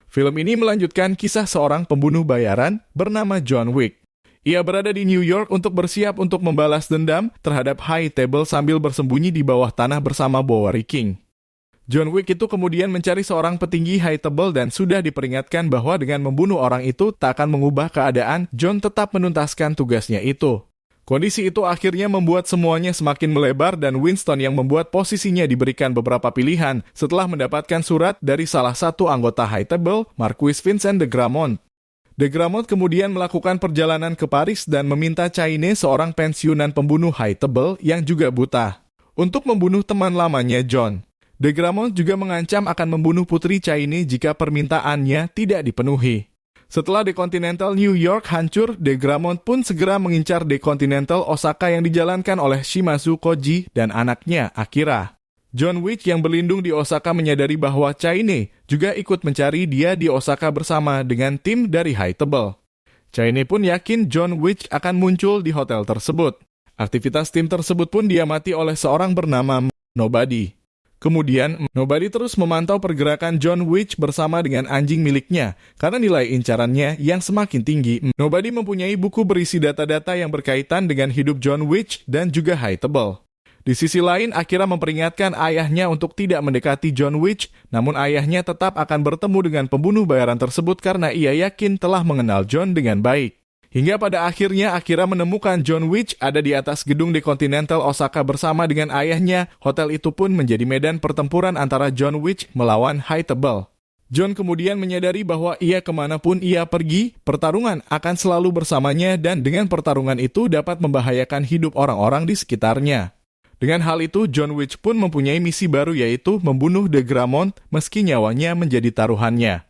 Film ini melanjutkan kisah seorang pembunuh bayaran bernama John Wick. Ia berada di New York untuk bersiap untuk membalas dendam terhadap High Table sambil bersembunyi di bawah tanah bersama Bowery King. John Wick itu kemudian mencari seorang petinggi High Table dan sudah diperingatkan bahwa dengan membunuh orang itu tak akan mengubah keadaan. John tetap menuntaskan tugasnya itu. Kondisi itu akhirnya membuat semuanya semakin melebar dan Winston yang membuat posisinya diberikan beberapa pilihan setelah mendapatkan surat dari salah satu anggota High Table, Marquis Vincent de Gramont. De Gramont kemudian melakukan perjalanan ke Paris dan meminta Caine, seorang pensiunan pembunuh High Table yang juga buta, untuk membunuh teman lamanya John. De Gramont juga mengancam akan membunuh putri Caine jika permintaannya tidak dipenuhi. Setelah The Continental New York hancur, De Gramont pun segera mengincar The Continental Osaka yang dijalankan oleh Shimazu Koji dan anaknya, Akira. John Wick yang berlindung di Osaka menyadari bahwa Caine juga ikut mencari dia di Osaka bersama dengan tim dari High Table. Caine pun yakin John Wick akan muncul di hotel tersebut. Aktivitas tim tersebut pun diamati oleh seorang bernama Nobody. Kemudian, Nobody terus memantau pergerakan John Wick bersama dengan anjing miliknya, karena nilai incarannya yang semakin tinggi. Nobody mempunyai buku berisi data-data yang berkaitan dengan hidup John Wick dan juga High Table. Di sisi lain, Akira memperingatkan ayahnya untuk tidak mendekati John Wick, namun ayahnya tetap akan bertemu dengan pembunuh bayaran tersebut karena ia yakin telah mengenal John dengan baik. Hingga pada akhirnya Akira menemukan John Wick ada di atas gedung The Continental Osaka bersama dengan ayahnya. Hotel itu pun menjadi medan pertempuran antara John Wick melawan High Table. John kemudian menyadari bahwa ia kemanapun ia pergi, pertarungan akan selalu bersamanya dan dengan pertarungan itu dapat membahayakan hidup orang-orang di sekitarnya. Dengan hal itu, John Wick pun mempunyai misi baru yaitu membunuh De Gramont meski nyawanya menjadi taruhannya.